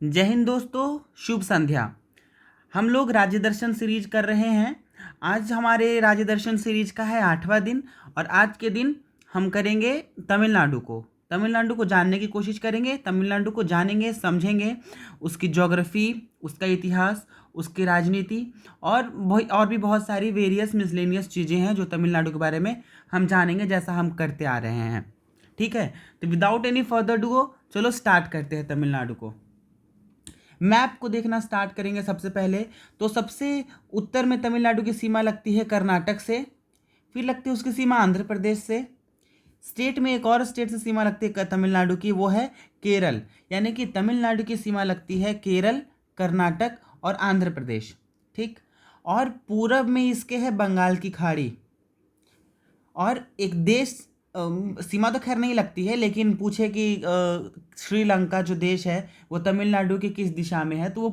जय हिंद दोस्तों, शुभ संध्या। हम लोग राज्य दर्शन सीरीज कर रहे हैं। आज हमारे राज्य दर्शन सीरीज का है 8वां दिन और आज के दिन हम करेंगे तमिलनाडु को जानने की कोशिश करेंगे। तमिलनाडु को जानेंगे, समझेंगे, उसकी ज्योग्राफी, उसका इतिहास, उसकी राजनीति और भी बहुत सारी वेरियस मिसलेनियस चीज़ें हैं जो तमिलनाडु के बारे में हम जानेंगे, जैसा हम करते आ रहे हैं। ठीक है, तो विदाउट एनी फर्दर डू चलो स्टार्ट करते हैं तमिलनाडु को। मैप को देखना स्टार्ट करेंगे। सबसे पहले तो सबसे उत्तर में तमिलनाडु की सीमा लगती है कर्नाटक से, फिर लगती है उसकी सीमा आंध्र प्रदेश से। स्टेट में एक और स्टेट से सीमा लगती है तमिलनाडु की, वो है केरल। यानी कि तमिलनाडु की सीमा लगती है केरल, कर्नाटक और आंध्र प्रदेश। ठीक, और पूरब में इसके है बंगाल की खाड़ी। और एक देश सीमा तो खैर नहीं लगती है, लेकिन पूछे कि श्रीलंका जो देश है वो तमिलनाडु के किस दिशा में है, तो वो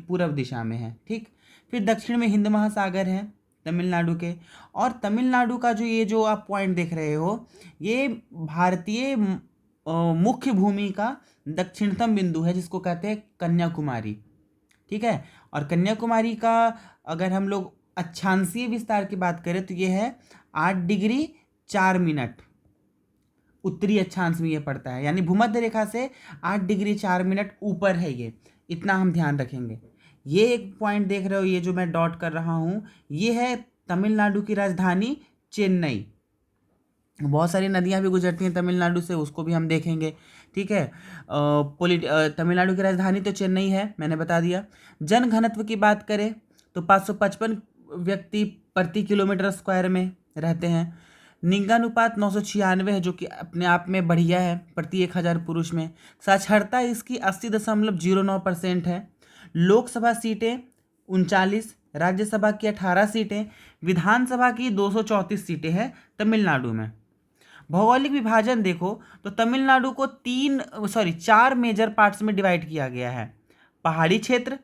पूर्व दिशा में है। ठीक, फिर दक्षिण में हिंद महासागर है तमिलनाडु के। और तमिलनाडु का जो आप पॉइंट देख रहे हो, ये भारतीय मुख्य भूमि का दक्षिणतम बिंदु है, जिसको कहते हैं कन्याकुमारी। ठीक है, और कन्याकुमारी का अगर हम लोग अक्षांशीय विस्तार की बात करें तो ये है 8 डिग्री 4 मिनट उत्तरी अक्षांश में ये पड़ता है। यानी भूमध्य रेखा से 8 डिग्री 4 मिनट ऊपर है ये, इतना हम ध्यान रखेंगे। ये एक पॉइंट देख रहे हो, ये जो मैं डॉट कर रहा हूँ, ये है तमिलनाडु की राजधानी चेन्नई। बहुत सारी नदियाँ भी गुजरती हैं तमिलनाडु से, उसको भी हम देखेंगे। ठीक है, तमिलनाडु की राजधानी तो चेन्नई है, मैंने बता दिया। जन घनत्व की बात करें तो 555 व्यक्ति प्रति किलोमीटर स्क्वायर में रहते हैं। लिंगानुपात 996 है, जो कि अपने आप में बढ़िया है प्रति 1000 पुरुष में। साक्षरता इसकी 80.09% है। लोकसभा सीटें 39, राज्यसभा की 18 सीटें, विधानसभा की 234 सीटें हैं तमिलनाडु में। भौगोलिक विभाजन देखो तो तमिलनाडु को 4 मेजर पार्ट्स में डिवाइड किया गया है। पहाड़ी क्षेत्र,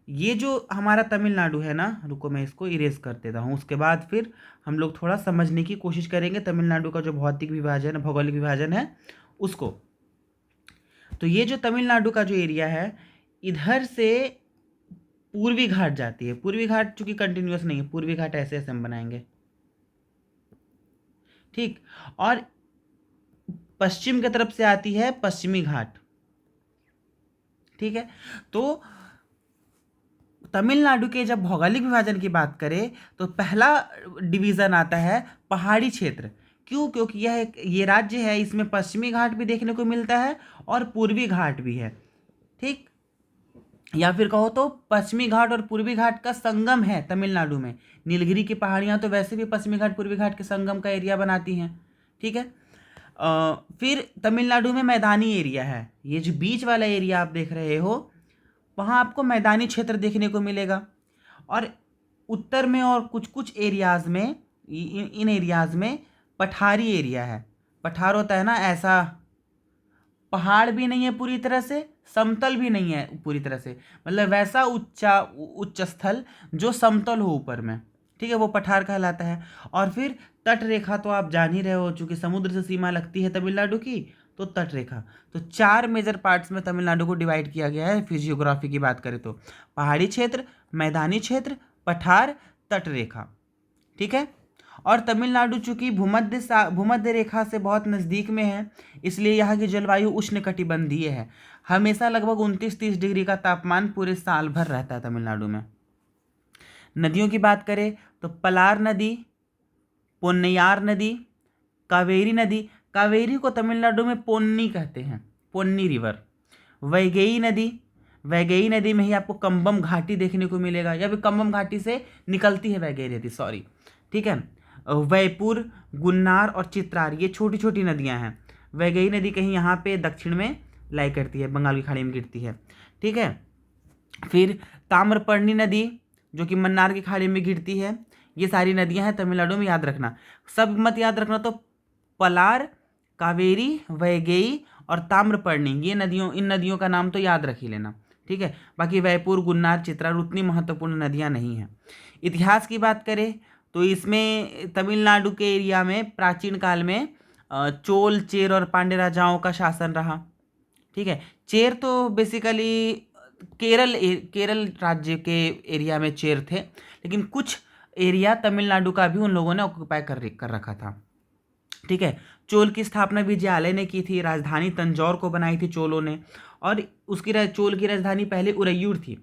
ये जो हमारा तमिलनाडु है ना, रुको मैं इसको इरेज कर देता हूँ, उसके बाद फिर हम लोग थोड़ा समझने की कोशिश करेंगे तमिलनाडु का जो भौगोलिक विभाजन है उसको। तो ये जो तमिलनाडु का जो एरिया है, इधर से पूर्वी घाट जाती है। पूर्वी घाट चूंकि कंटिन्यूस नहीं है, पूर्वी घाट ऐसे ऐसे हम बनाएंगे। ठीक, और पश्चिम की तरफ से आती है पश्चिमी घाट। ठीक है, तो तमिलनाडु के जब भौगोलिक विभाजन की बात करें तो पहला डिवीज़न आता है पहाड़ी क्षेत्र। क्यों? क्योंकि ये राज्य है, इसमें पश्चिमी घाट भी देखने को मिलता है और पूर्वी घाट भी है। ठीक, या फिर कहो तो पश्चिमी घाट और पूर्वी घाट का संगम है तमिलनाडु में। नीलगिरी की पहाड़ियाँ तो वैसे भी पश्चिमी घाट पूर्वी घाट के संगम का एरिया बनाती हैं। ठीक है, फिर तमिलनाडु में मैदानी एरिया है। ये जो बीच वाला एरिया आप देख रहे हो, वहाँ आपको मैदानी क्षेत्र देखने को मिलेगा। और उत्तर में और कुछ कुछ एरियाज़ में, इन एरियाज़ में पठारी एरिया है। पठार होता है ना, ऐसा पहाड़ भी नहीं है पूरी तरह से, समतल भी नहीं है पूरी तरह से, मतलब वैसा उच्च स्थल जो समतल हो ऊपर में। ठीक है, वो पठार कहलाता है। और फिर तट रेखा तो आप जान ही रहे हो, चूंकि समुद्र से सीमा लगती है तमिलनाडु की, तो तट रेखा। तो 4 मेजर पार्ट्स में तमिलनाडु को डिवाइड किया गया है। फिजियोग्राफी की बात करें तो पहाड़ी क्षेत्र, मैदानी क्षेत्र, पठार, तट रेखा। ठीक है, और तमिलनाडु चूंकि भूमध्य रेखा से बहुत नज़दीक में है, इसलिए यहाँ की जलवायु उष्णकटिबंधीय है। हमेशा लगभग 29-30 डिग्री का तापमान पूरे साल भर रहता है तमिलनाडु में। नदियों की बात करें तो पलार नदी, पोन्नैयार नदी, कावेरी नदी। कावेरी को तमिलनाडु में पोन्नी कहते हैं, पोन्नी रिवर। वैगई नदी में ही आपको कंबम घाटी देखने को मिलेगा, या फिर कंबम घाटी से निकलती है वैगई नदी, सॉरी। ठीक है, वैपुर, गुन्नार और चित्रार, ये छोटी छोटी नदियां हैं। वैगई नदी कहीं यहाँ पे दक्षिण में लाई करती है, बंगाल की खाड़ी में गिरती है। ठीक है, फिर ताम्रपर्णी नदी जो कि मन्नार की खाड़ी में गिरती है। ये सारी नदियां हैं तमिलनाडु में, याद रखना। सब मत याद रखना तो पलार, कावेरी, वैगई और ताम्रपर्णी, इन नदियों का नाम तो याद रख ही लेना। ठीक है, बाकी वैपुर, गुन्नार, चित्रार उतनी महत्वपूर्ण नदियां नहीं हैं। इतिहास की बात करें तो इसमें तमिलनाडु के एरिया में प्राचीन काल में चोल, चेर और पांड्य राजाओं का शासन रहा। ठीक है, चेर तो बेसिकली केरल राज्य के एरिया में चेर थे, लेकिन कुछ एरिया तमिलनाडु का भी उन लोगों ने ऑक्यूपाई कर रखा था। ठीक है। चोल की स्थापना विजयालय ने की थी, राजधानी तंजौर को बनाई थी चोलों ने, और चोल की राजधानी पहले उरैयूर थी।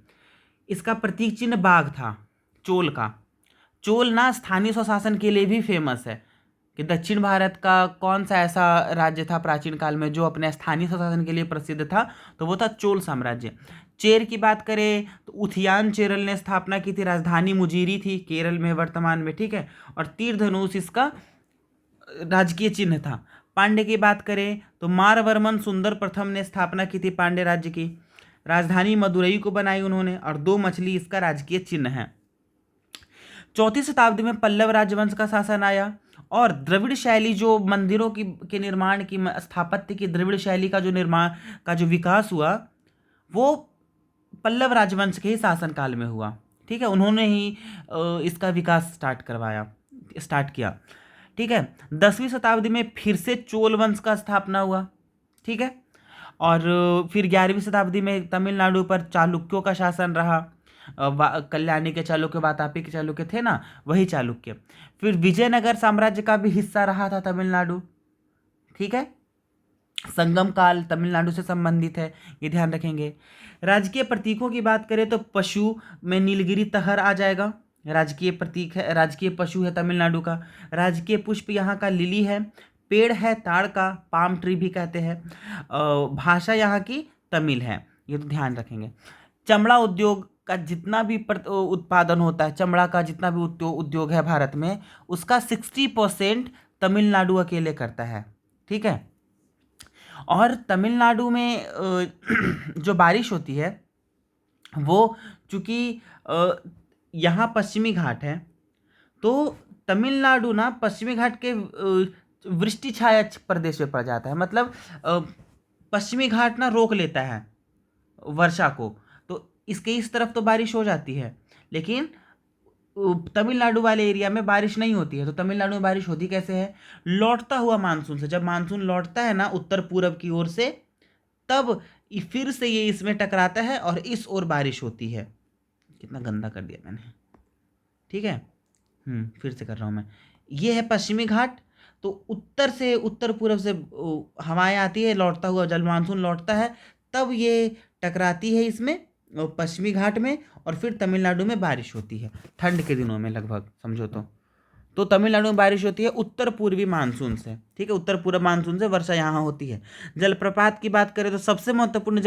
इसका प्रतीक चिन्ह बाघ था चोल का। चोल ना स्थानीय स्वशासन के लिए भी फेमस है कि दक्षिण भारत का कौन सा ऐसा राज्य था प्राचीन काल में जो अपने स्थानीय स्वशासन के लिए प्रसिद्ध था, तो वो था चोल साम्राज्य। चेर की बात करें तो उथियान चेरल ने स्थापना की थी, राजधानी मुजीरी थी केरल में वर्तमान में। ठीक है। और तीर धनुष इसका राजकीय चिन्ह था। पांड्य की बात करें तो मारवर्मन सुंदर प्रथम ने स्थापना की थी पांड्य राज्य की, राजधानी मदुरई को बनाई उन्होंने, और 2 मछली इसका राजकीय चिन्ह है। 4वीं शताब्दी में पल्लव राजवंश का शासन आया, और द्रविड़ शैली जो मंदिरों के निर्माण की, स्थापत्य की द्रविड़ शैली का जो निर्माण का जो विकास हुआ, वो पल्लव राजवंश के ही शासनकाल में हुआ। ठीक है। उन्होंने ही इसका विकास स्टार्ट किया। ठीक है। 10वीं शताब्दी में फिर से चोल वंश का स्थापना हुआ। ठीक है। और फिर 11वीं शताब्दी में तमिलनाडु पर चालुक्यों का शासन रहा। कल्याणी के चालुक्य, वातापी के चालुक्य थे ना, वही चालुक्य। फिर विजयनगर साम्राज्य का भी हिस्सा रहा था तमिलनाडु। ठीक है। संगम काल तमिलनाडु से संबंधित है, ये ध्यान रखेंगे। राजकीय प्रतीकों की बात करें तो पशु में नीलगिरी तहर आ जाएगा, राजकीय प्रतीक है, राजकीय पशु है तमिलनाडु का। राजकीय पुष्प यहाँ का लिली है। पेड़ है ताड़ का, पाम ट्री भी कहते हैं। भाषा यहाँ की तमिल है, ये तो ध्यान रखेंगे। चमड़ा उद्योग का जितना भी उत्पादन होता है, चमड़ा का जितना भी उद्योग है भारत में, उसका 60% तमिलनाडु अकेले करता है। ठीक है। और तमिलनाडु में जो बारिश होती है वो, चूंकि यहाँ पश्चिमी घाट है, तो तमिलनाडु ना पश्चिमी घाट के वृष्टि छाया प्रदेश में पड़ जाता है। मतलब पश्चिमी घाट ना रोक लेता है वर्षा को, तो इसके इस तरफ तो बारिश हो जाती है, लेकिन तमिलनाडु वाले एरिया में बारिश नहीं होती है। तो तमिलनाडु में बारिश होती कैसे है? लौटता हुआ मानसून से। जब मानसून लौटता है ना उत्तर पूरब की ओर से, तब फिर से ये इसमें टकराता है और इस ओर बारिश होती है। कितना गंदा कर दिया मैंने। ठीक है। फिर से कर रहा हूँ मैं। ये है पश्चिमी घाट, तो उत्तर से, उत्तर पूरब से हवाएं आती है, लौटता हुआ जल मानसून लौटता है, तब ये टकराती है इसमें पश्चिमी घाट में, और फिर तमिलनाडु में बारिश होती है ठंड के दिनों में लगभग, समझो तो तमिलनाडु में बारिश होती है उत्तर पूर्वी मानसून से। ठीक है। उत्तर पूर्व मानसून से वर्षा यहाँ होती है। जलप्रपात की बात करें तो सबसे महत्वपूर्ण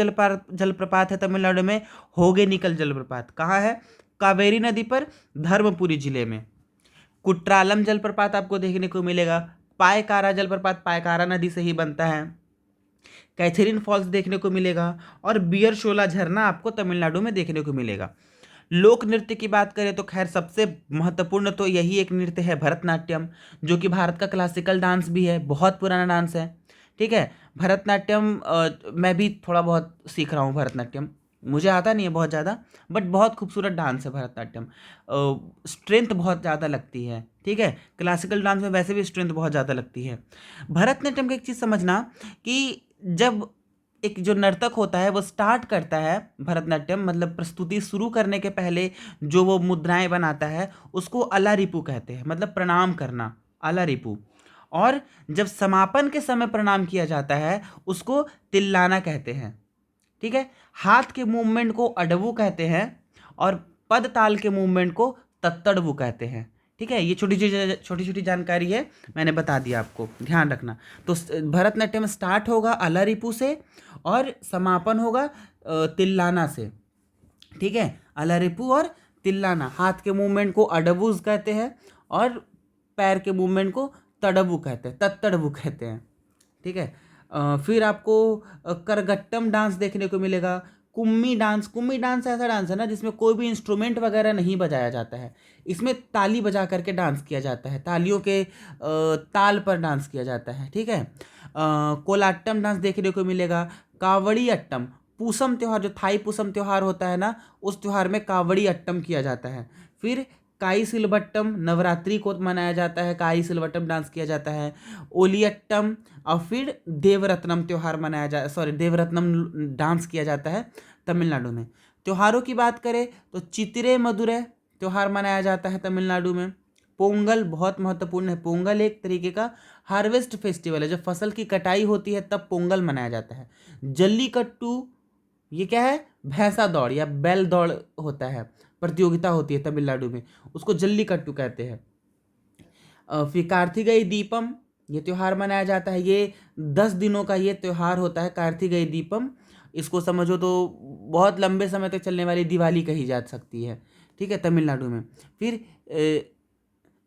जलप्रपात है तमिलनाडु में होगेनिकल जलप्रपात। कहाँ है? कावेरी नदी पर, धर्मपुरी जिले में। कुट्रालम जलप्रपात आपको देखने को मिलेगा। पायकारा जलप्रपात पायकारा नदी से ही बनता है। कैथरीन फॉल्स देखने को मिलेगा, और बियरशोला झरना आपको तमिलनाडु में देखने को मिलेगा। लोक नृत्य की बात करें तो खैर सबसे महत्वपूर्ण तो यही एक नृत्य है, भरतनाट्यम, जो कि भारत का क्लासिकल डांस भी है, बहुत पुराना डांस है। ठीक है। भरतनाट्यम मैं भी थोड़ा बहुत सीख रहा हूँ भरतनाट्यम, मुझे आता नहीं है बहुत ज़्यादा, बट बहुत खूबसूरत डांस है भरतनाट्यम। स्ट्रेंथ बहुत ज़्यादा लगती है। ठीक है। क्लासिकल डांस में वैसे भी स्ट्रेंथ बहुत ज़्यादा लगती है। भरतनाट्यम की एक चीज़ समझना कि जब एक जो नर्तक होता है वो स्टार्ट करता है भरतनाट्यम, मतलब प्रस्तुति शुरू करने के पहले जो वो मुद्राएं बनाता है उसको अलारिपू कहते हैं, मतलब प्रणाम करना, अलारिपू। और जब समापन के समय प्रणाम किया जाता है उसको तिल्लाना कहते हैं। ठीक है। हाथ के मूवमेंट को अडवू कहते हैं, और पद ताल के मूवमेंट को तत्तड़वू कहते हैं। ठीक है। ये छोटी छोटी जानकारी है, मैंने बता दिया आपको, ध्यान रखना। तो भरतनाट्यम स्टार्ट होगा अलारिपू से और समापन होगा तिल्लाना से। ठीक है। अलारिपू और तिल्लाना। हाथ के मूवमेंट को अडवूज कहते हैं और पैर के मूवमेंट को तड़वू कहते हैं, तत्तड़वू कहते हैं। ठीक है। फिर आपको करगट्टम डांस देखने को मिलेगा। कुम्मी डांस ऐसा डांस है ना जिसमें कोई भी इंस्ट्रूमेंट वगैरह नहीं बजाया जाता है, इसमें ताली बजा करके डांस किया जाता है, तालियों के ताल पर डांस किया जाता है। ठीक है। कोलाट्टम डांस देखने को मिलेगा। कावड़ी अट्टम, पूसम त्यौहार, जो थाई पूसम त्यौहार होता है ना, उस त्यौहार में कावड़ी अट्टम किया जाता है। फिर काई सिलबट्टम, नवरात्रि को मनाया जाता है, काई सिलबट्टम डांस किया जाता है। ओलियट्टम, और फिर देवरत्नम त्यौहार देवरत्नम डांस किया जाता है तमिलनाडु में। त्योहारों की बात करें तो चितिरे मदुरै त्यौहार मनाया जाता है तमिलनाडु में। पोंगल बहुत महत्वपूर्ण है। पोंगल एक तरीके का हार्वेस्ट फेस्टिवल है, जब फसल की कटाई होती है तब पोंगल मनाया जाता है। जल्लीकट्टू ये क्या है, भैंसा दौड़ या बैल दौड़ होता है, प्रतियोगिता होती है तमिलनाडु में, उसको जल्लीकट्टू कहते हैं। फिर कार्तिकेय दीपम ये त्यौहार मनाया जाता है। ये 10 दिनों का ये त्यौहार होता है कार्तिकेय दीपम। इसको समझो तो बहुत लंबे समय तक चलने वाली दिवाली कही जा सकती है, ठीक है, तमिलनाडु में। फिर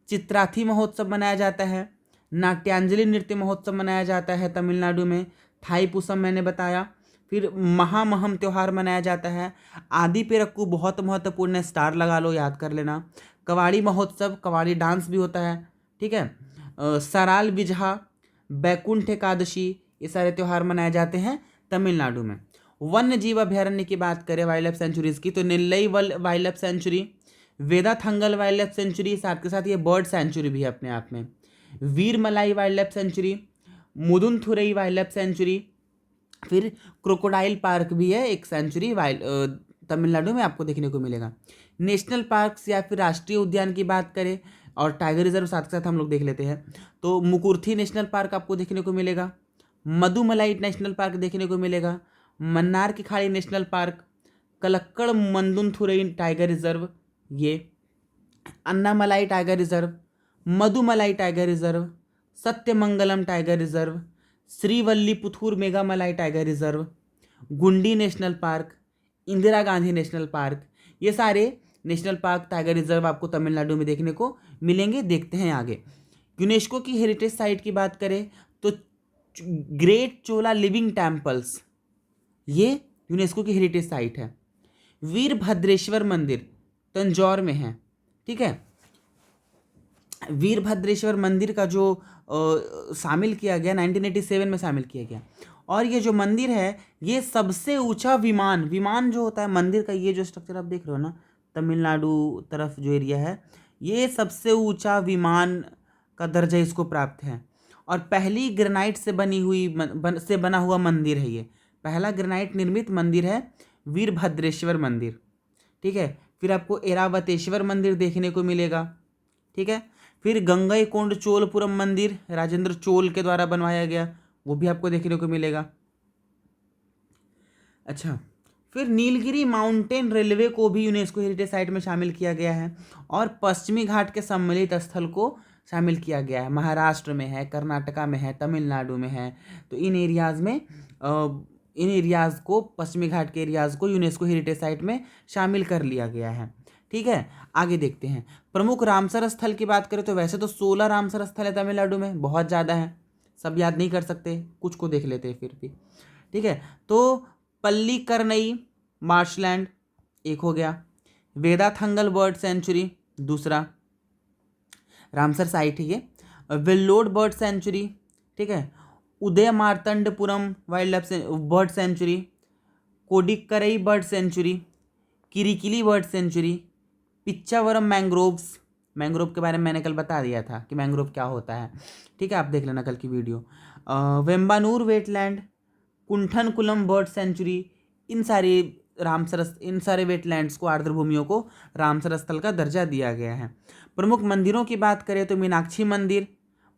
चित्राथी महोत्सव मनाया जाता है। नाट्यांजलि नृत्य महोत्सव मनाया जाता है तमिलनाडु में। थाईपुसम मैंने बताया। फिर महामहम त्यौहार मनाया जाता है। आदि पेरक्कू बहुत महत्वपूर्ण है, स्टार लगा लो, याद कर लेना। कवाड़ी महोत्सव, कवाड़ी डांस भी होता है, ठीक है। सराल विजहा, बैकुंठ एकादशी, ये सारे त्यौहार मनाए जाते हैं तमिलनाडु में। वन्य जीव अभयारण्य की बात करें वाइल्ड लाइफ सेंचुरीज की, तो Nellai wildlife sanctuary, Vedanthangal wildlife sanctuary, साथ के साथ ये बर्ड सेंचुरी भी है अपने आप में। Veeramalai wildlife sanctuary, Mundanthurai wildlife sanctuary. फिर क्रोकोडाइल पार्क भी है एक सेंचुरी तमिलनाडु में आपको देखने को मिलेगा। नेशनल पार्क्स या फिर राष्ट्रीय उद्यान की बात करें और टाइगर रिजर्व साथ के साथ हम लोग देख लेते हैं, तो मुकुर्थी नेशनल पार्क आपको देखने को मिलेगा। मधुमलाई नेशनल पार्क देखने को मिलेगा। मन्नार की खाड़ी national park, Kalakkad Mundanthurai tiger reserve, ये Annamalai tiger reserve, Mudumalai tiger reserve, Sathyamangalam tiger reserve, Srivilliputhur Meghamalai tiger reserve, Guindy national park, Indira Gandhi national park, ये सारे नेशनल पार्क टाइगर रिजर्व आपको तमिलनाडु में देखने को मिलेंगे। देखते हैं आगे। यूनेस्को की हेरिटेज साइट की बात करें तो ग्रेट चोला लिविंग टेम्पल्स, ये यूनेस्को की हेरिटेज साइट है। वीरभद्रेश्वर मंदिर तंजौर में है, ठीक है। वीरभद्रेश्वर मंदिर का जो शामिल किया गया 1987 में शामिल किया गया। और ये जो मंदिर है ये सबसे ऊंचा विमान जो होता है मंदिर का, ये जो स्ट्रक्चर आप देख रहे हो ना तमिलनाडु तरफ जो एरिया है, ये सबसे ऊंचा विमान का दर्जा इसको प्राप्त है। और पहली ग्रेनाइट से बना हुआ मंदिर है ये, पहला ग्रेनाइट निर्मित मंदिर है वीरभद्रेश्वर मंदिर, ठीक है। फिर आपको एरावतेश्वर मंदिर देखने को मिलेगा, ठीक है। फिर गंगईकोंड चोलपुरम मंदिर राजेंद्र चोल के द्वारा बनवाया गया, वो भी आपको देखने को मिलेगा। अच्छा, फिर नीलगिरी माउंटेन रेलवे को भी यूनेस्को हेरिटेज साइट में शामिल किया गया है। और पश्चिमी घाट के सम्मिलित स्थल को शामिल किया गया है। महाराष्ट्र में है, कर्नाटका में है, तमिलनाडु में है। तो इन एरियाज़ को, पश्चिमी घाट के एरियाज़ को यूनेस्को हेरिटेज साइट में शामिल कर लिया गया है, ठीक है। आगे देखते हैं। प्रमुख रामसर स्थल की बात करें तो वैसे तो 16 रामसर स्थल है तमिलनाडु में, बहुत ज़्यादा है, सब याद नहीं कर सकते, कुछ को देख लेते हैं फिर भी, ठीक है। तो पल्लीकरनई मार्शलैंड एक हो गया, वेदाथंगल बर्ड सेंचुरी दूसरा रामसर साइट है ये, वेल्लोड बर्ड सेंचुरी, ठीक है। Udayamarthandapuram wildlife bird sanctuary, Kodikkarai bird sanctuary, Karikili bird sanctuary, Pichavaram mangrove के बारे में मैंने कल बता दिया था कि मैंग्रोव क्या होता है, ठीक है, आप देख लेना कल की वीडियो। वेम्बानूर वेटलैंड, कुंठनकुलम बर्ड सेंचुरी, इन सारे वेटलैंड्स को, आर्द्र भूमियों को रामसर स्थल का दर्जा दिया गया है। प्रमुख मंदिरों की बात करें तो मीनाक्षी मंदिर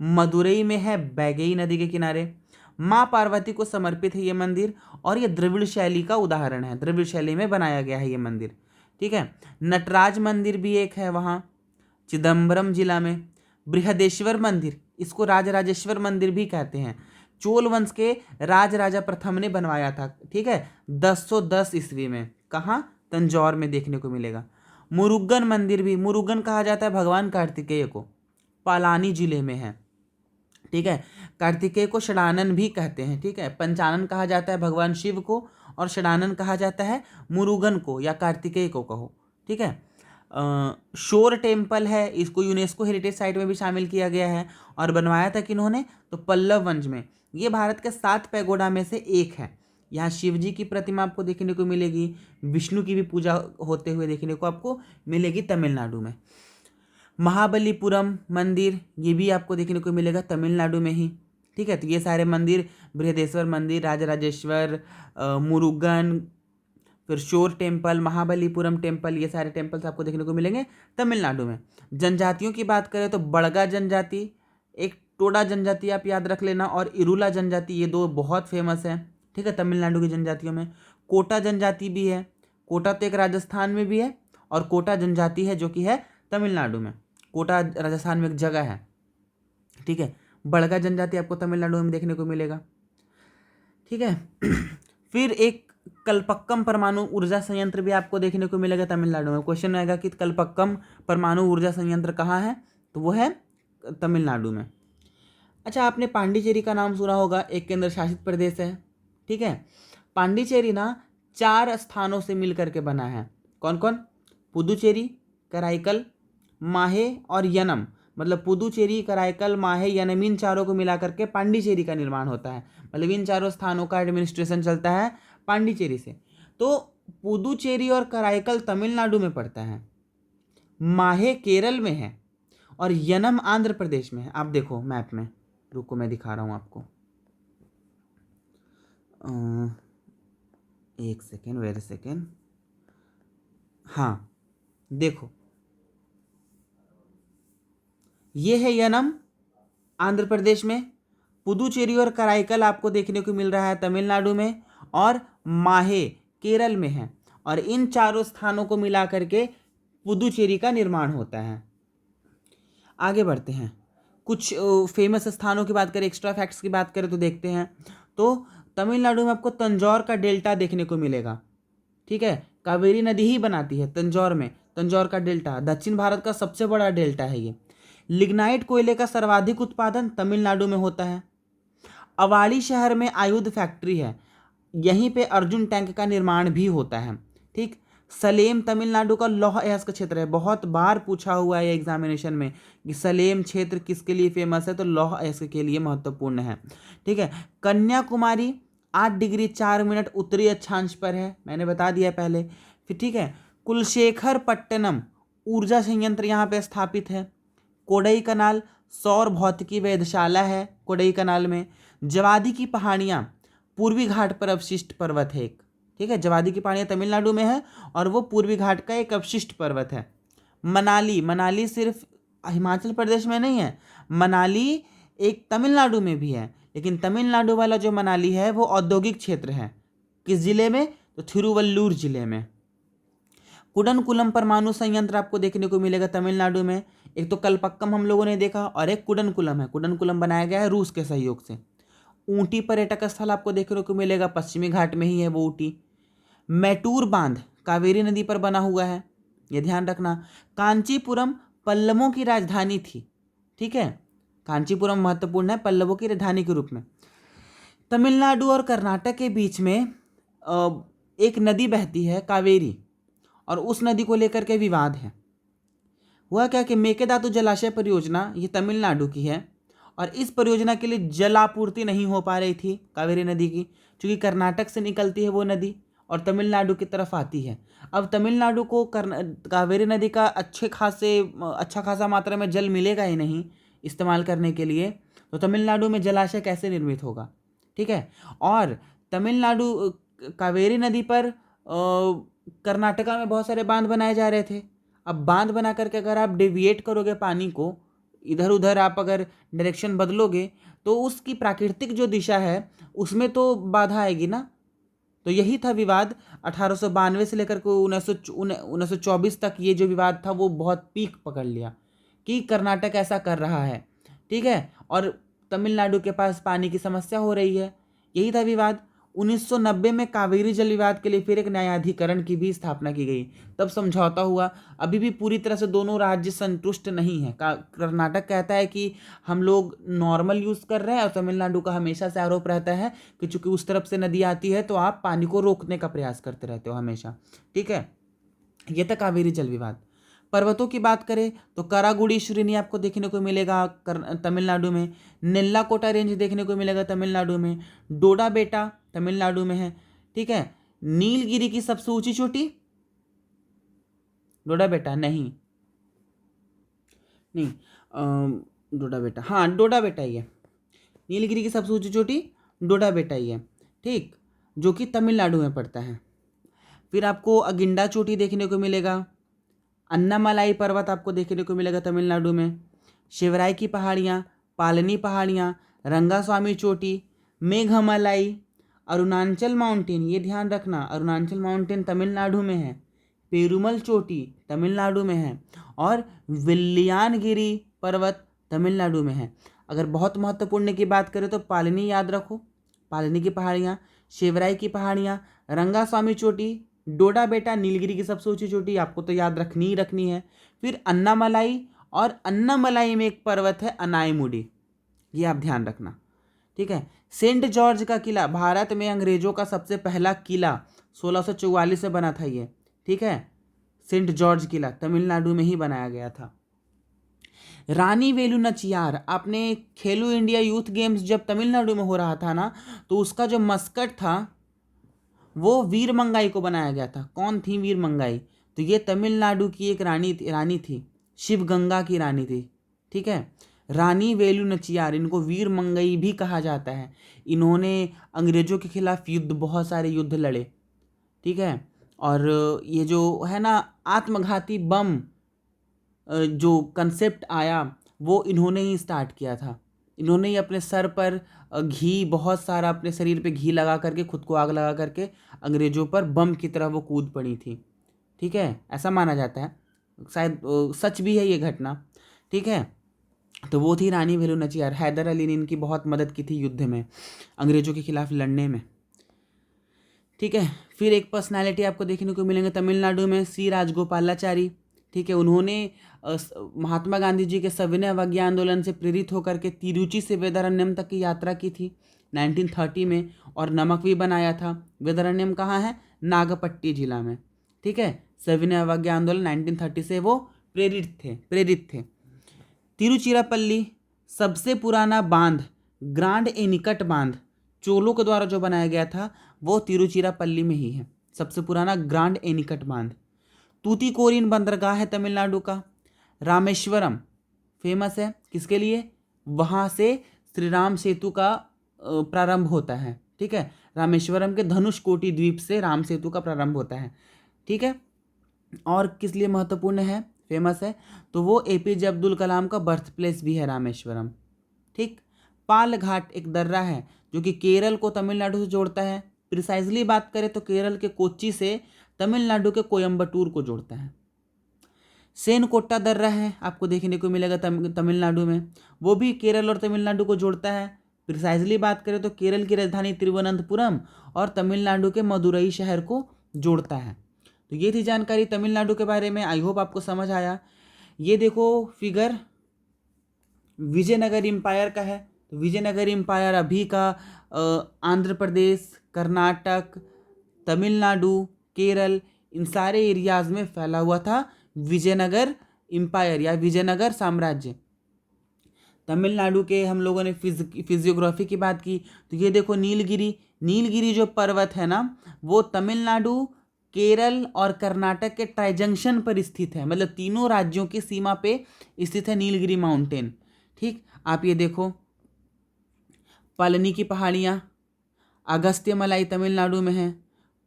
मदुरई में है, बैगई नदी के किनारे। माँ पार्वती को समर्पित है ये मंदिर और ये द्रविड़ शैली का उदाहरण है, द्रविड़ शैली में बनाया गया है ये मंदिर, ठीक है। नटराज मंदिर भी एक है वहाँ चिदम्बरम जिला में। बृहदेश्वर मंदिर, इसको राजराजेश्वर मंदिर भी कहते हैं, चोल वंश के राजा प्रथम ने बनवाया था, ठीक है, 1010 ईस्वी में। कहाँ? तंजौर में देखने को मिलेगा। मुरुगन मंदिर भी, मुरुगन कहा जाता है भगवान कार्तिकेय को, पालानी जिले में है, ठीक है। कार्तिकेय को षडानन भी कहते हैं, ठीक है। पंचानन कहा जाता है भगवान शिव को और षडानन कहा जाता है मुरुगन को या कार्तिकेय को कहो, ठीक है। शोर टेम्पल है, इसको यूनेस्को हेरिटेज साइट में भी शामिल किया गया है और बनवाया था किन्होंने? तो पल्लव वंश में। ये भारत के 7 पैगोडा में से एक है। यहाँ शिव जी की प्रतिमा आपको देखने को मिलेगी, विष्णु की भी पूजा होते हुए देखने को आपको मिलेगी तमिलनाडु में। महाबलीपुरम मंदिर, ये भी आपको देखने को मिलेगा तमिलनाडु में ही, ठीक है। तो ये सारे मंदिर, बृहदेश्वर मंदिर, राजराजेश्वर, मुरुगन, फिर शोर टेम्पल, महाबलीपुरम टेम्पल, ये सारे टेम्पल्स आपको देखने को मिलेंगे तमिलनाडु में। जनजातियों की बात करें तो बड़गा जनजाति, एक टोडा जनजाति आप याद रख लेना, और इरुला जनजाति, ये दो बहुत फेमस है, ठीक है, तमिलनाडु की जनजातियों में। कोटा जनजाति भी है, कोटा तो एक राजस्थान में भी है, और कोटा जनजाति है जो कि है तमिलनाडु में। कोटा राजस्थान में एक जगह है, ठीक है। बड़गा जनजाति आपको तमिलनाडु में देखने को मिलेगा, ठीक है। फिर एक कल्पक्कम परमाणु ऊर्जा संयंत्र भी आपको देखने को मिलेगा तमिलनाडु में। क्वेश्चन आएगा कि कल्पक्कम परमाणु ऊर्जा संयंत्र कहाँ है, तो वो है तमिलनाडु में। अच्छा, आपने पांडिचेरी का नाम सुना होगा, एक केंद्र शासित प्रदेश है, ठीक है। पांडिचेरी ना 4 स्थानों से मिल करके बना है। कौन कौन? पुदुचेरी, कराईकल, माहे और यनम। मतलब पुदुचेरी, कराईकल, माहे, यनम, इन चारों को मिला करके पांडिचेरी का निर्माण होता है। मतलब इन चारों स्थानों का एडमिनिस्ट्रेशन चलता है पांडिचेरी से। तो पुदुचेरी और कराईकल तमिलनाडु में पड़ता है, माहे केरल में है, और यनम आंध्र प्रदेश में है। आप देखो मैप में, रुको मैं दिखा रहा हूँ आपको, एक सेकेंड, वेट सेकेंड। हाँ देखो, ये है यनम आंध्र प्रदेश में, पुदुचेरी और कराईकल आपको देखने को मिल रहा है तमिलनाडु में, और माहे केरल में है। और इन चारों स्थानों को मिला करके पुदुचेरी का निर्माण होता है। आगे बढ़ते हैं, कुछ फेमस स्थानों की बात करें, एक्स्ट्रा फैक्ट्स की बात करें तो देखते हैं। तो तमिलनाडु में आपको तंजौर का डेल्टा देखने को मिलेगा, ठीक है। कावेरी नदी ही बनाती है तंजौर में, तंजौर का डेल्टा दक्षिण भारत का सबसे बड़ा डेल्टा है ये। लिग्नाइट कोयले का सर्वाधिक उत्पादन तमिलनाडु में होता है। अवाड़ी शहर में आयुध फैक्ट्री है, यहीं पे अर्जुन टैंक का निर्माण भी होता है, ठीक। सलेम तमिलनाडु का लौह अयस्क क्षेत्र है, बहुत बार पूछा हुआ है एग्जामिनेशन में कि सलेम क्षेत्र किसके लिए फेमस है, तो लौह अयस्क के लिए महत्वपूर्ण है, ठीक है। कन्याकुमारी 8 डिग्री 4 मिनट उत्तरी अक्षांश पर है, मैंने बता दिया पहले। फिर ठीक है, कुलशेखर पट्टनम ऊर्जा संयंत्र यहाँ पे स्थापित है। कोडई कनाल सौर भौतिकी वेधशाला है कोडई कनाल में। जवादी की पहाड़ियाँ पूर्वी घाट पर अवशिष्ट पर्वत है एक, ठीक है। जवादी की पहाड़ियाँ तमिलनाडु में है, और वो पूर्वी घाट का एक अवशिष्ट पर्वत है। मनाली, मनाली सिर्फ हिमाचल प्रदेश में नहीं है, मनाली एक तमिलनाडु में भी है, लेकिन तमिलनाडु वाला जो मनाली है वो औद्योगिक क्षेत्र है। किस जिले में, तो थिरुवल्लुर जिले में। कुडनकुलम परमाणु संयंत्र आपको देखने को मिलेगा तमिलनाडु में। एक तो कल्पक्कम हम लोगों ने देखा, और एक कुडनकुलम है, कुडनकुलम बनाया गया है रूस के सहयोग से। ऊटी पर्यटक स्थल आपको देखने को मिलेगा, पश्चिमी घाट में ही है वो ऊटी। मैटूर बांध कावेरी नदी पर बना हुआ है, ये ध्यान रखना। कांचीपुरम पल्लवों की राजधानी थी, ठीक है। कांचीपुरम महत्वपूर्ण है पल्लवों की राजधानी के रूप में। तमिलनाडु और कर्नाटक के बीच में एक नदी बहती है कावेरी, और उस नदी को लेकर के विवाद है। हुआ क्या कि मेकेदातु जलाशय परियोजना ये तमिलनाडु की है, और इस परियोजना के लिए जल आपूर्ति नहीं हो पा रही थी कावेरी नदी की, क्योंकि कर्नाटक से निकलती है वो नदी और तमिलनाडु की तरफ आती है। अब तमिलनाडु को कावेरी नदी का अच्छा खासा मात्रा में जल मिलेगा ही नहीं इस्तेमाल करने के लिए, तो तमिलनाडु में जलाशय कैसे निर्मित होगा, ठीक है। और तमिलनाडु कावेरी नदी पर कर्नाटका में बहुत सारे बांध बनाए जा रहे थे। अब बांध बना करके अगर आप डेविएट करोगे पानी को, इधर उधर आप अगर डायरेक्शन बदलोगे, तो उसकी प्राकृतिक जो दिशा है उसमें तो बाधा आएगी ना। तो यही था विवाद 1892 से लेकर के 1924 तक। ये जो विवाद था वो बहुत पीक पकड़ लिया कि कर्नाटक ऐसा कर रहा है, ठीक है, और तमिलनाडु के पास पानी की समस्या हो रही है, यही था विवाद। 1990 में कावेरी जल विवाद के लिए फिर एक न्यायाधिकरण की भी स्थापना की गई, तब समझौता हुआ। अभी भी पूरी तरह से दोनों राज्य संतुष्ट नहीं है। कर्नाटक कहता है कि हम लोग नॉर्मल यूज़ कर रहे हैं, और तमिलनाडु का हमेशा से आरोप रहता है कि चूंकि उस तरफ से नदी आती है तो आप पानी को रोकने का प्रयास करते रहते हो हमेशा, ठीक है। ये था कावेरी जल विवाद। पर्वतों की बात करें तो करागुड़ी श्रेणी आपको देखने को मिलेगा तमिलनाडु में। नेल्लाकोटा रेंज देखने को मिलेगा तमिलनाडु में। डोडा बेटा तमिलनाडु में है, ठीक है। नीलगिरी की सबसे ऊंची चोटी डोडा बेटा नहीं, डोडा बेटा, हाँ डोडा बेटा ही है। नीलगिरी की सबसे ऊंची चोटी डोडा बेटा ही है, ठीक, जो कि तमिलनाडु में पड़ता है। फिर आपको अगिंडा चोटी देखने को मिलेगा, अन्नामलाई पर्वत आपको देखने को मिलेगा तमिलनाडु में, शिवराय की पहाड़ियाँ, पालनी पहाड़ियाँ, रंगास्वामी चोटी, मेघमलाई, अरुणाचल माउंटेन, ये ध्यान रखना अरुणाचल माउंटेन तमिलनाडु में है, पेरुमल चोटी तमिलनाडु में है, और विल्लियानगिरी पर्वत तमिलनाडु में है। अगर बहुत महत्वपूर्ण की बात करें तो पालनी याद रखो, पालनी की पहाड़ियाँ, शिवराय की पहाड़ियाँ, रंगास्वामी चोटी, डोडा बेटा नीलगिरी की सबसे ऊंची चोटी आपको तो याद रखनी ही रखनी है। फिर अन्नामलाई, और अन्नामलाई में एक पर्वत है अनाईमुडी, ये आप ध्यान रखना, ठीक है। सेंट जॉर्ज का किला, भारत में अंग्रेजों का सबसे पहला किला 1644 में बना था ये, ठीक है। सेंट जॉर्ज किला तमिलनाडु में ही बनाया गया था। रानी वेलु नचियार, आपने खेलो इंडिया यूथ गेम्स जब तमिलनाडु में हो रहा था ना, तो उसका जो मस्कट था वो वीर मंगाई को बनाया गया था। कौन थी वीर मंगाई? तो ये तमिलनाडु की एक रानी थी, शिवगंगा की रानी थी, ठीक है। रानी वेलु नचियार, इनको वीर मंगई भी कहा जाता है। इन्होंने अंग्रेजों के खिलाफ युद्ध, बहुत सारे युद्ध लड़े, ठीक है। और ये जो है ना आत्मघाती बम जो कंसेप्ट आया वो इन्होंने ही स्टार्ट किया था। इन्होंने ही अपने सर पर घी, बहुत सारा अपने शरीर पे घी लगा करके, खुद को आग लगा करके अंग्रेजों पर बम की तरह वो कूद पड़ी थी, ठीक है, ऐसा माना जाता है। शायद सच भी है ये घटना, ठीक है। तो वो थी रानी वेलु नचियार। हैदर अली ने इनकी बहुत मदद की थी युद्ध में, अंग्रेजों के खिलाफ लड़ने में, ठीक है। फिर एक पर्सनालिटी आपको देखने को मिलेंगे तमिलनाडु में, सी राजगोपालाचारी, ठीक है। उन्होंने महात्मा गांधी जी के सविनय अवज्ञा आंदोलन से प्रेरित होकर के तिरुचि से वेदारण्यम तक की यात्रा की थी 1930 में, और नमक भी बनाया था। वेदारण्यम कहाँ है? नागपट्टी जिला में, ठीक है। सविनय अवज्ञा आंदोलन 1930 से वो प्रेरित थे। तिरुचिरापल्ली, सबसे पुराना बांध, ग्रांड एनिकट बांध, चोलों के द्वारा जो बनाया गया था वो तिरुचिरापल्ली में ही है, सबसे पुराना ग्रांड एनिकट बांध। तूतीकोरिन बंदरगाह है तमिलनाडु का। रामेश्वरम फेमस है किसके लिए? वहाँ से श्री राम सेतु का प्रारंभ होता है, ठीक है। रामेश्वरम के धनुषकोटि द्वीप से राम सेतु का प्रारंभ होता है, ठीक है। और किस लिए महत्वपूर्ण है, फेमस है? तो वो एपीजे अब्दुल कलाम का बर्थ प्लेस भी है रामेश्वरम, ठीक। पाल घाट एक दर्रा है जो कि केरल को तमिलनाडु से जोड़ता है। प्रिसाइजली बात करें तो केरल के कोच्चि से तमिलनाडु के कोयम्बटूर को जोड़ता है। सेनकोट्टा दर्रा है, आपको देखने को मिलेगा तमिलनाडु में, वो भी केरल और तमिलनाडु को जोड़ता है। प्रिसाइजली बात करें तो केरल की राजधानी तिरुवनंतपुरम और तमिलनाडु के मदुरई शहर को जोड़ता है। तो ये थी जानकारी तमिलनाडु के बारे में, आई होप आपको समझ आया। ये देखो फिगर विजयनगर एम्पायर का है। तो विजयनगर एम्पायर अभी का आंध्र प्रदेश, कर्नाटक, तमिलनाडु, केरल, इन सारे एरियाज में फैला हुआ था विजयनगर एम्पायर या विजयनगर साम्राज्य। तमिलनाडु के हम लोगों ने फिजियोग्राफी की बात की, तो ये देखो नीलगिरी जो पर्वत है ना, वो तमिलनाडु, केरल और कर्नाटक के ट्राइजंक्शन पर स्थित है, मतलब तीनों राज्यों की सीमा पे स्थित है नीलगिरी माउंटेन, ठीक। आप ये देखो पलनी की पहाड़ियाँ, अगस्त्यमलाई तमिलनाडु में है,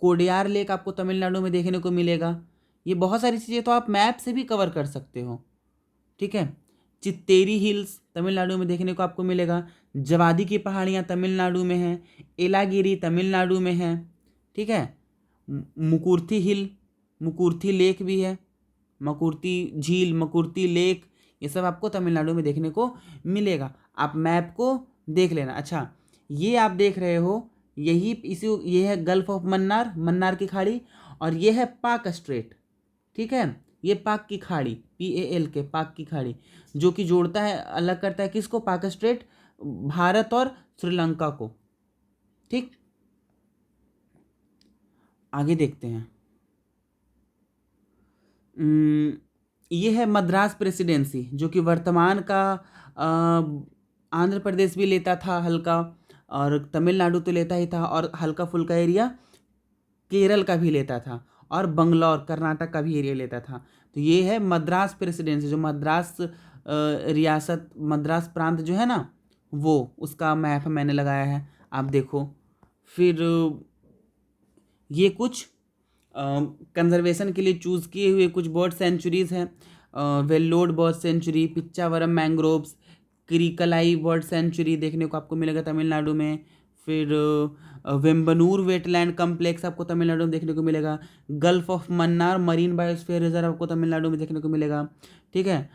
कोडियार लेक आपको तमिलनाडु में देखने को मिलेगा। ये बहुत सारी चीज़ें तो आप मैप से भी कवर कर सकते हो, ठीक है। चित्तेरी हिल्स तमिलनाडु में देखने को आपको मिलेगा। जवादी की पहाड़ियाँ तमिलनाडु में हैं। एलागिरी तमिलनाडु में है, ठीक है। मुकुर्थी हिल, मुकुर्थी लेक भी है, मकुर्थी झील, मकुर्थी लेक, ये सब आपको तमिलनाडु में देखने को मिलेगा। आप मैप को देख लेना। अच्छा, ये आप देख रहे हो, ये है गल्फ ऑफ मन्नार की खाड़ी, और ये है पाक स्ट्रेट, ठीक है। ये पाक की खाड़ी, PAL के पाक की खाड़ी, जो कि जोड़ता है, अलग करता है किसको? पाक स्ट्रेट, भारत और श्रीलंका को, ठीक। आगे देखते हैं। ये है मद्रास प्रेसिडेंसी, जो कि वर्तमान का आंध्र प्रदेश भी लेता था हल्का, और तमिलनाडु तो लेता ही था, और हल्का फुल्का एरिया केरल का भी लेता था, और बंगलौर कर्नाटक का भी एरिया लेता था। तो ये है मद्रास प्रेसिडेंसी, जो मद्रास रियासत, मद्रास प्रांत जो है ना, वो उसका मैप मैंने लगाया है, आप देखो। फिर ये कुछ कंजर्वेशन के लिए चूज़ किए हुए कुछ बर्ड सेंचुरीज़ हैं। Vellore bird sanctuary, Pichavaram mangroves, Karikili bird sanctuary देखने को आपको मिलेगा तमिलनाडु में। फिर वेम्बनूर वेटलैंड कम्प्लेक्स आपको तमिलनाडु में देखने को मिलेगा। Gulf of Mannar marine biosphere reserve आपको तमिलनाडु में देखने को मिलेगा। ठीक है,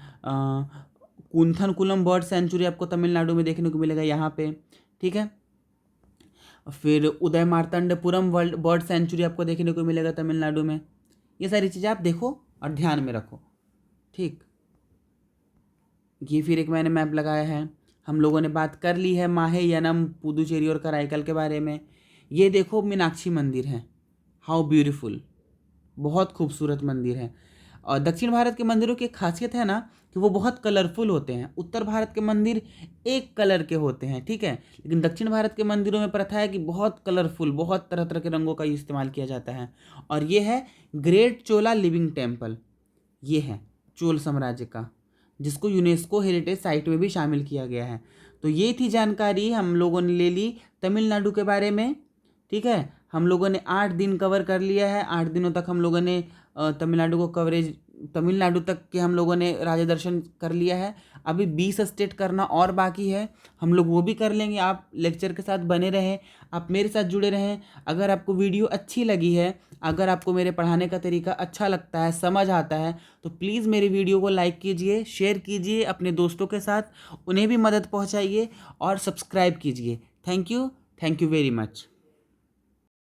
कुंथनकुलम बर्ड सेंचुरी आपको तमिलनाडु में देखने को मिलेगा यहाँ पे। ठीक है, फिर उदय मार्तंडपुरम वर्ल्ड बर्ड सेंचुरी आपको देखने को मिलेगा तमिलनाडु में। ये सारी चीज़ें आप देखो और ध्यान में रखो। ठीक, ये फिर एक मैंने मैप लगाया है। हम लोगों ने बात कर ली है माहे यनम, पुदुचेरी और कराईकल के बारे में। ये देखो मीनाक्षी मंदिर है, हाउ ब्यूटीफुल, बहुत खूबसूरत मंदिर है। और दक्षिण भारत के मंदिरों की एक खासियत है ना कि वो बहुत कलरफुल होते हैं। उत्तर भारत के मंदिर एक कलर के होते हैं, ठीक है, लेकिन दक्षिण भारत के मंदिरों में प्रथा है कि बहुत कलरफुल, बहुत तरह तरह के रंगों का इस्तेमाल किया जाता है। और ये है ग्रेट चोला लिविंग टेम्पल, ये है चोल साम्राज्य का, जिसको यूनेस्को हेरिटेज साइट में भी शामिल किया गया है। तो ये थी जानकारी हम लोगों ने ले ली तमिलनाडु के बारे में। ठीक है, हम लोगों ने 8 दिन कवर कर लिया है। 8 दिनों तक हम लोगों ने तमिलनाडु को कवरेज, तमिलनाडु तक के हम लोगों ने राज्य दर्शन कर लिया है। अभी 20 स्टेट करना और बाकी है, हम लोग वो भी कर लेंगे। आप लेक्चर के साथ बने रहें, आप मेरे साथ जुड़े रहें। अगर आपको वीडियो अच्छी लगी है, अगर आपको मेरे पढ़ाने का तरीका अच्छा लगता है, समझ आता है, तो प्लीज़ मेरे वीडियो को लाइक कीजिए, शेयर कीजिए अपने दोस्तों के साथ, उन्हें भी मदद पहुंचाइए और सब्सक्राइब कीजिए। Thank you very much.